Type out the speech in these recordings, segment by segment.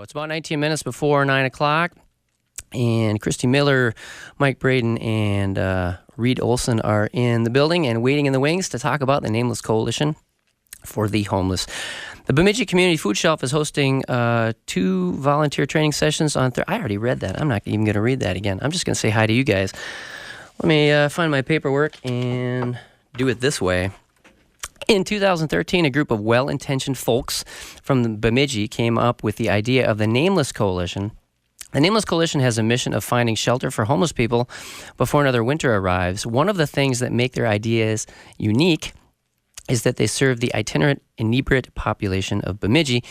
It's about 19 minutes before 9 o'clock, and Christy Miller, Mike Braden, and Reed Olson are in the building and waiting in the wings to talk about the Nameless Coalition for the Homeless. The Bemidji Community Food Shelf is hosting 2 volunteer training sessions on I already read that. I'm not even going to read that again. I'm just going to say hi to you guys. Let me find my paperwork and do it this way. In 2013, a group of well-intentioned folks from the Bemidji came up with the idea of the Nameless Coalition. The Nameless Coalition has a mission of finding shelter for homeless people before another winter arrives. One of the things that make their ideas unique is that they serve the itinerant inebriate population of Bemidji.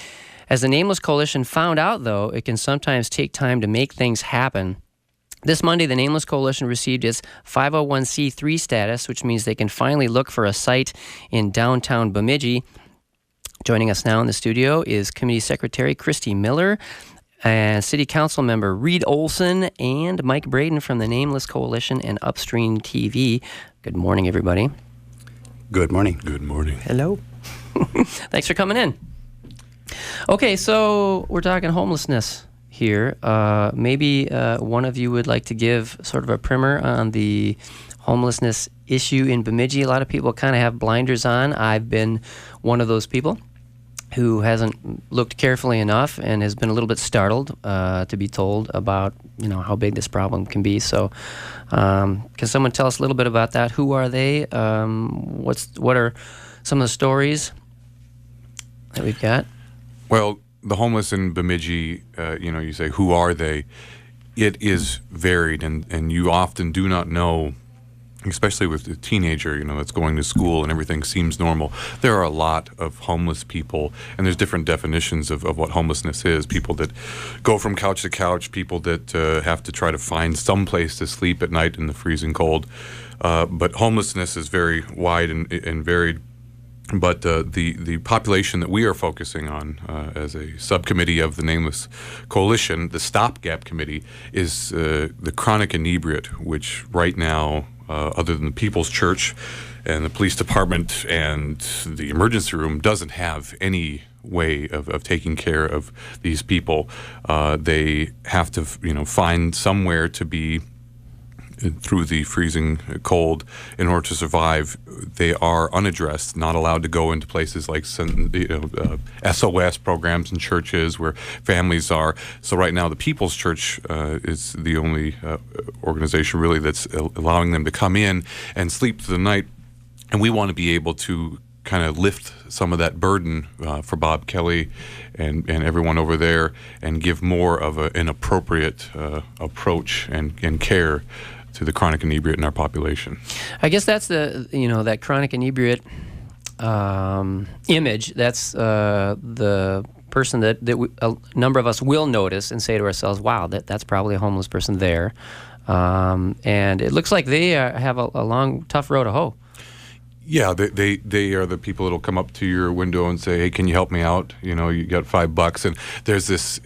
As the Nameless Coalition found out, though, it can sometimes take time to make things happen. This Monday, the Nameless Coalition received its 501c3 status, which means they can finally look for a site in downtown Bemidji. Joining us now in the studio is Committee Secretary Christy Miller and City Council Member Reed Olson and Mike Braden from the Nameless Coalition and Upstream TV. Good morning, everybody. Good morning. Good morning. Hello. Thanks for coming in. Okay, so we're talking homelessness here. Maybe one of you would like to give sort of a primer on the homelessness issue in Bemidji. A lot of people kind of have blinders on. I've been one of those people who hasn't looked carefully enough and has been a little bit startled to be told about, how big this problem can be. So can someone tell us a little bit about that? Who are they? What are some of the stories that we've got? Well, the homeless in Bemidji, you say, who are they? It is varied, and you often do not know, especially with a teenager, that's going to school and everything seems normal. There are a lot of homeless people, and there's different definitions of what homelessness is. People that go from couch to couch, people that have to try to find some place to sleep at night in the freezing cold. But homelessness is very wide and varied. But the population that we are focusing on as a subcommittee of the Nameless Coalition, the Stopgap Committee, is the chronic inebriate, which right now, other than the People's Church and the police department and the emergency room, doesn't have any way of taking care of these people. They have to, find somewhere to be through the freezing cold in order to survive. They are unaddressed, not allowed to go into places like SOS programs in churches where families are. So right now the People's Church is the only organization really that's allowing them to come in and sleep through the night. And we want to be able to kind of lift some of that burden for Bob Kelly and everyone over there and give more of an appropriate approach and care to the chronic inebriate in our population. I guess that's that chronic inebriate image. That's the person that a number of us will notice and say to ourselves, wow, that's probably a homeless person there. And it looks like they have a long, tough road to hoe. Yeah, they are the people that'll come up to your window and say, hey, can you help me out? You got $5. And there's this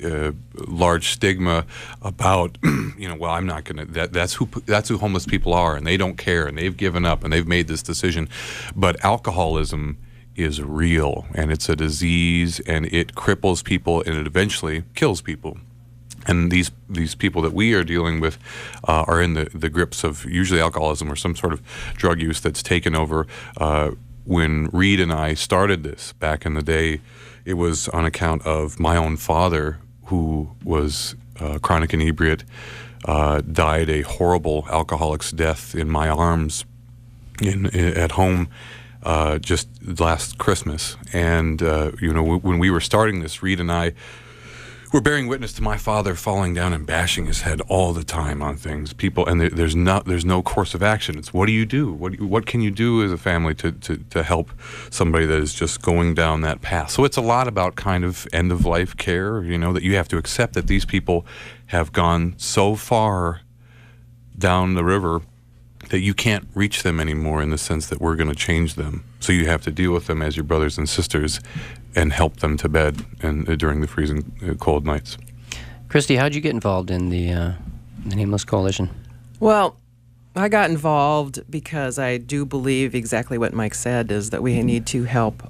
large stigma about, well, I'm not going to, that's who homeless people are, and they don't care, and they've given up, and they've made this decision. But alcoholism is real, and it's a disease, and it cripples people, and it eventually kills people. And these people that we are dealing with are in the grips of usually alcoholism or some sort of drug use that's taken over. When Reed and I started this back in the day, it was on account of my own father, who was chronic inebriate, died a horrible alcoholic's death in my arms at home just last Christmas. And when we were starting this, Reed and I we're bearing witness to my father falling down and bashing his head all the time on things. People, and there's no course of action. It's what do you do? What can you do as a family to help somebody that is just going down that path? So it's a lot about kind of end of life care. That you have to accept that these people have gone so far down the river that you can't reach them anymore in the sense that we're going to change them. So you have to deal with them as your brothers and sisters and help them to bed during the freezing cold nights. Christy, how'd you get involved in the Nameless Coalition? Well, I got involved because I do believe exactly what Mike said, is that we need to help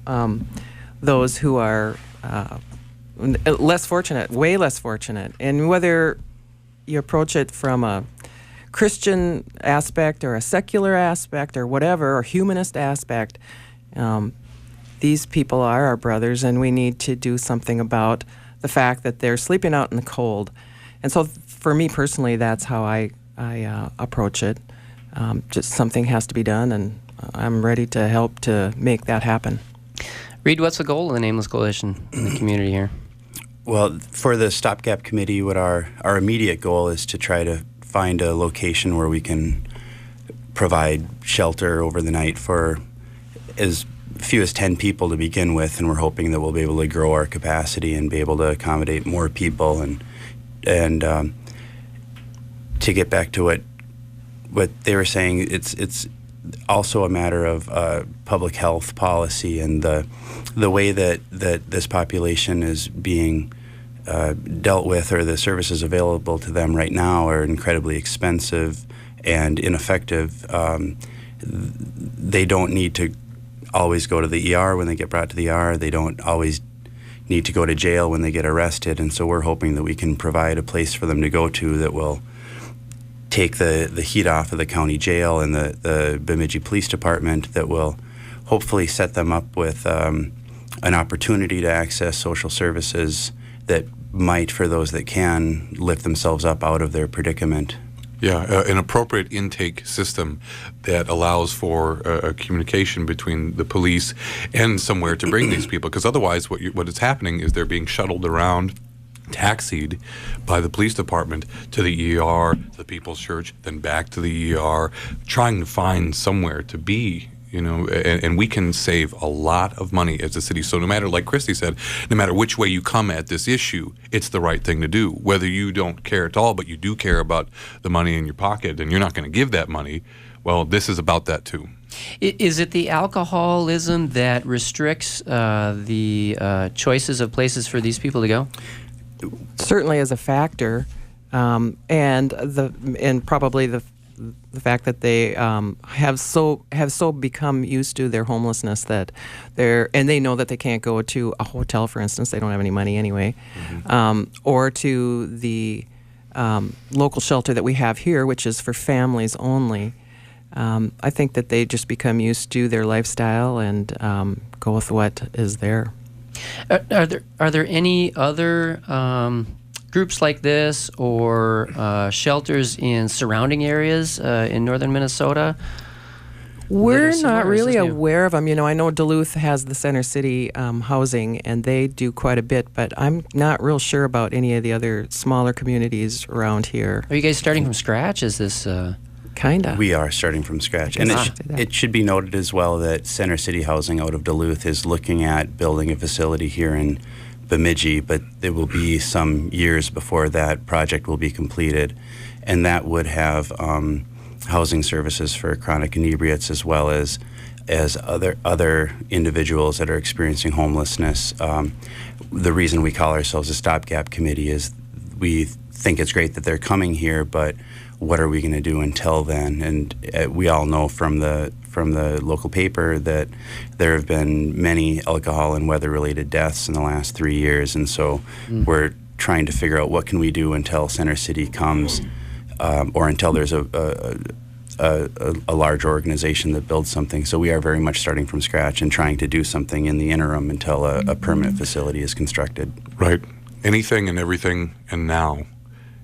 those who are less fortunate, way less fortunate. And whether you approach it from a Christian aspect or a secular aspect or whatever, or humanist aspect, these people are our brothers, and we need to do something about the fact that they're sleeping out in the cold. And so for me personally, that's how I approach it. Just something has to be done, and I'm ready to help to make that happen. Reed, what's the goal of the Nameless Coalition in the community here? Well, for the Stopgap Committee, what our immediate goal is to try to find a location where we can provide shelter over the night for as few as 10 people to begin with, and we're hoping that we'll be able to grow our capacity and be able to accommodate more people. And to get back to what they were saying, it's also a matter of public health policy, and the way that this population is being dealt with, or the services available to them right now, are incredibly expensive and ineffective. They don't need to always go to the ER when they get brought to the ER. They don't always need to go to jail when they get arrested, and so we're hoping that we can provide a place for them to go to that will take the heat off of the county jail and the Bemidji Police Department, that will hopefully set them up with an opportunity to access social services that might, for those that can, lift themselves up out of their predicament. Yeah, an appropriate intake system that allows for a communication between the police and somewhere to bring these people, because otherwise what is happening is they're being shuttled around, taxied by the police department to the ER, to the People's Church, then back to the ER, trying to find somewhere to be, and we can save a lot of money as a city. So no matter, like Christy said, no matter which way you come at this issue, it's the right thing to do. Whether you don't care at all, but you do care about the money in your pocket, and you're not going to give that money, well, this is about that too. Is it the alcoholism that restricts the choices of places for these people to go? Certainly as a factor, and probably the fact that they have so become used to their homelessness that they know that they can't go to a hotel, for instance. They don't have any money anyway, or to the local shelter that we have here, which is for families only. I think that they just become used to their lifestyle and go with what is there. Are there any other groups like this, or shelters in surrounding areas in northern Minnesota? We're not really aware of them. I know Duluth has the Center City housing, and they do quite a bit, but I'm not real sure about any of the other smaller communities around here. Are you guys starting from scratch? Is this... Kinda. We are starting from scratch. And it should be noted as well that Center City Housing out of Duluth is looking at building a facility here in Bemidji, but it will be some years before that project will be completed. And that would have housing services for chronic inebriates, as well as other individuals that are experiencing homelessness. The reason we call ourselves a Stopgap Committee is we think it's great that they're coming here, but what are we going to do until then? And we all know from the local paper that there have been many alcohol and weather-related deaths in the last 3 years, and so we're trying to figure out what can we do until Center City comes, or until there's a large organization that builds something. So we are very much starting from scratch and trying to do something in the interim until a permanent facility is constructed. Right. Anything and everything, and now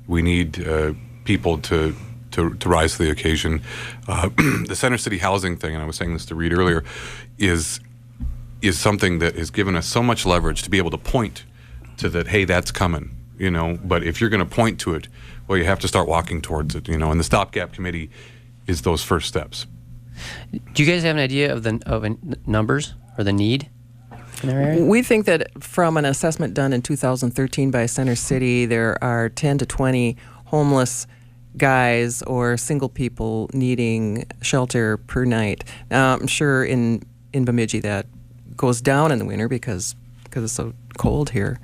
we need people to rise to the occasion. The Center City housing thing, and I was saying this to Reed earlier, is something that has given us so much leverage to be able to point to that, hey, that's coming, but if you're going to point to it, well, you have to start walking towards it, and the Stopgap Committee is those first steps. Do you guys have an idea of the numbers or the need in their area? We think that from an assessment done in 2013 by Center City, there are 10 to 20 homeless guys or single people needing shelter per night. I'm sure in Bemidji that goes down in the winter because it's so cold here,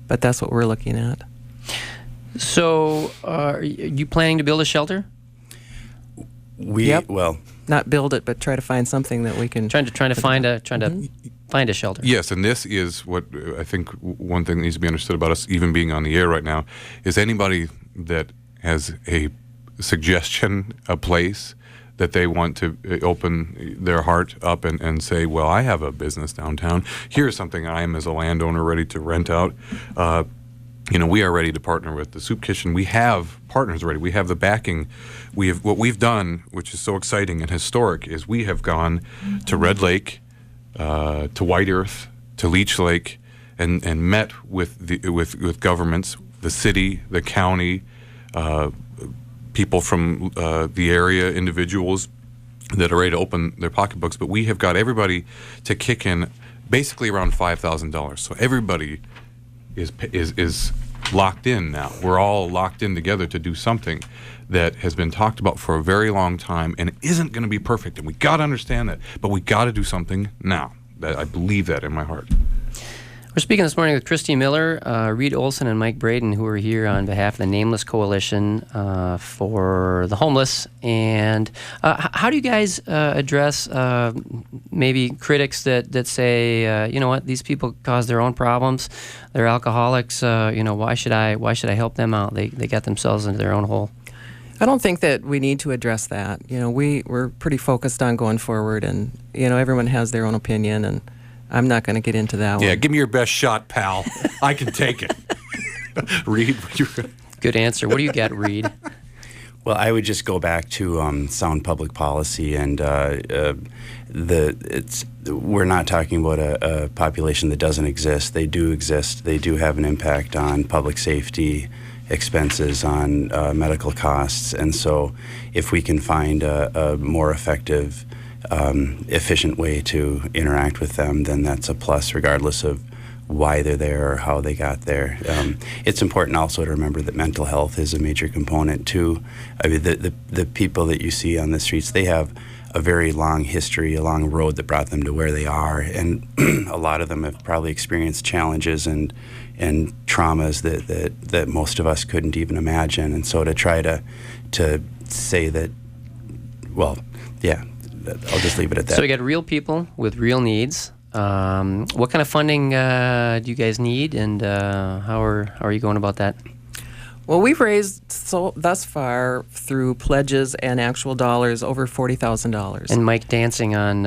but that's what we're looking at. So are you planning to build a shelter? Well, not build it, but try to find something that we can trying to find a find a shelter. Yes, and this is what I think one thing that needs to be understood about us even being on the air right now is anybody that has a suggestion, a place that they want to open their heart up and say, well, I have a business downtown. Here's something I am as a landowner ready to rent out. We are ready to partner with the Soup Kitchen. We have partners ready. We have the backing. What we've done, which is so exciting and historic, is we have gone to Red Lake, to White Earth, to Leech Lake, and met with governments, the city, the county, people from the area, individuals that are ready to open their pocketbooks. But we have got everybody to kick in basically around $5,000. So everybody is locked in now. We're all locked in together to do something that has been talked about for a very long time and isn't going to be perfect. And we got to understand that. But we got to do something now. I believe that in my heart. We're speaking this morning with Christy Miller, Reed Olson, and Mike Braden, who are here on behalf of the Nameless Coalition for the homeless. And how do you guys address maybe critics that say, you know what, these people cause their own problems, they're alcoholics, why should I help them out? They got themselves into their own hole. I don't think that we need to address that. We're pretty focused on going forward, and everyone has their own opinion, and I'm not going to get into that one. Yeah, give me your best shot, pal. I can take it. Reed, good answer. What do you got, Reed? Well, I would just go back to sound public policy, and we're not talking about a population that doesn't exist. They do exist. They do have an impact on public safety, expenses, on medical costs, and so if we can find a more effective, efficient way to interact with them, then that's a plus, regardless of why they're there or how they got there. It's important also to remember that mental health is a major component too. I mean, the people that you see on the streets, they have a very long history, a long road that brought them to where they are, and a lot of them have probably experienced challenges and traumas that most of us couldn't even imagine. And so to try to say that, well, yeah, I'll just leave it at that. So we got real people with real needs. What kind of funding do you guys need, and how are you going about that? Well, we've raised thus far through pledges and actual dollars over $40,000. And Mike dancing on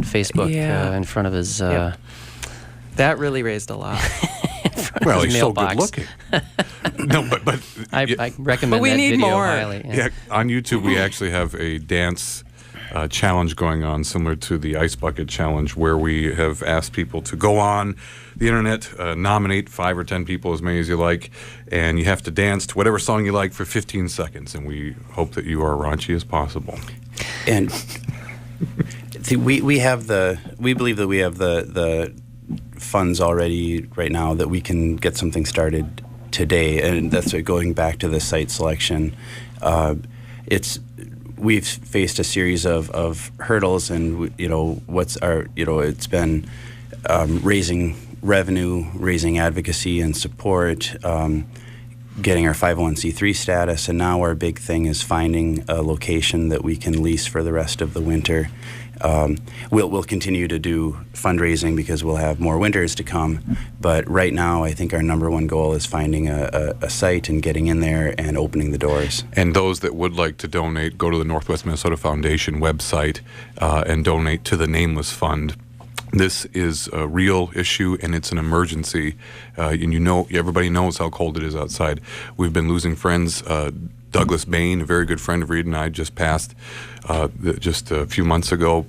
Facebook in front of his. Yep. That really raised a lot. Well, he's so mailbox. good looking. No, but I recommend but we that need video more. highly. yeah, on YouTube we actually have a dance challenge going on, similar to the Ice Bucket Challenge, where we have asked people to go on the internet, nominate 5 or 10 people, as many as you like, and you have to dance to whatever song you like for 15 seconds, and we hope that you are raunchy as possible. And we believe that we have the funds already right now that we can get something started today, and that's going back to the site selection. We've faced a series of hurdles, and it's been raising revenue, raising advocacy and support, getting our 501c3 status, and now our big thing is finding a location that we can lease for the rest of the winter. We'll continue to do fundraising because we'll have more winters to come, but right now I think our number one goal is finding a site and getting in there and opening the doors. And those that would like to donate, go to the Northwest Minnesota Foundation website and donate to the Nameless Fund. This is a real issue, and it's an emergency. And everybody knows how cold it is outside. We've been losing friends. Douglas Bain, a very good friend of Reed and I, just passed just a few months ago,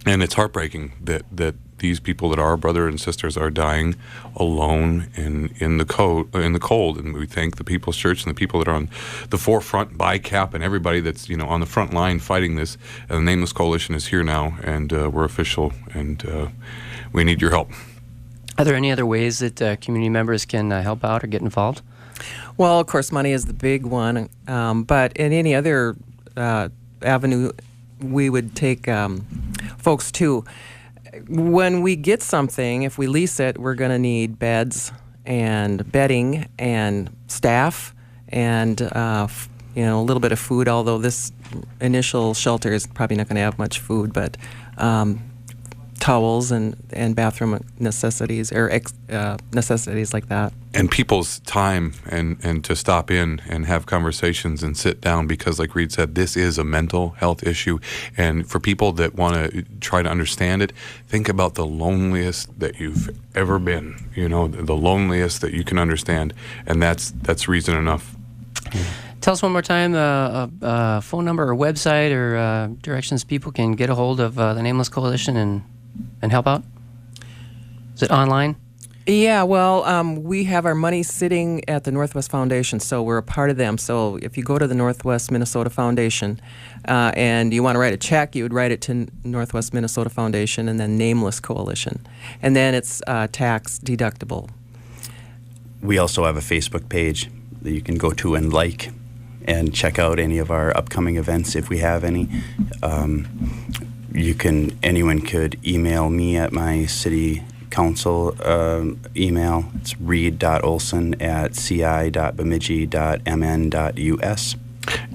and it's heartbreaking that these people that are our brother and sisters are dying alone in the cold. And we thank the People's Church and the people that are on the forefront, BICAP, and everybody that's on the front line fighting this. And the Nameless Coalition is here now, and we're official, and we need your help. Are there any other ways that community members can help out or get involved? Well, of course, money is the big one, but in any other avenue, we would take folks too. When we get something, if we lease it, we're going to need beds and bedding and staff and a little bit of food. Although this initial shelter is probably not going to have much food, but towels and bathroom necessities or necessities like that. And people's time and to stop in and have conversations and sit down, because like Reed said, this is a mental health issue. And for people that want to try to understand it, think about the loneliest that you've ever been, the loneliest that you can understand. And that's reason enough. Tell us one more time a phone number or website or directions people can get a hold of the Nameless Coalition and help out. Is it online? Yeah, well, we have our money sitting at the Northwest Foundation, so we're a part of them. So if you go to the Northwest Minnesota Foundation and you want to write a check, you would write it to Northwest Minnesota Foundation and then Nameless Coalition. And then it's tax deductible. We also have a Facebook page that you can go to and like and check out any of our upcoming events if we have any. Anyone could email me at my city council email. It's reed.olson@ci.bemidji.mn.us.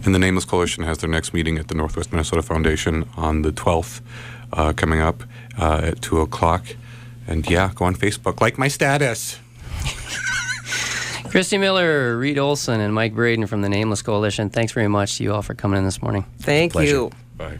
And the Nameless Coalition has their next meeting at the Northwest Minnesota Foundation on the 12th, coming up at 2 o'clock. And yeah, go on Facebook. Like my status. Christy Miller, Reed Olson, and Mike Braden from the Nameless Coalition. Thanks very much to you all for coming in this morning. Thank Pleasure. you. Bye.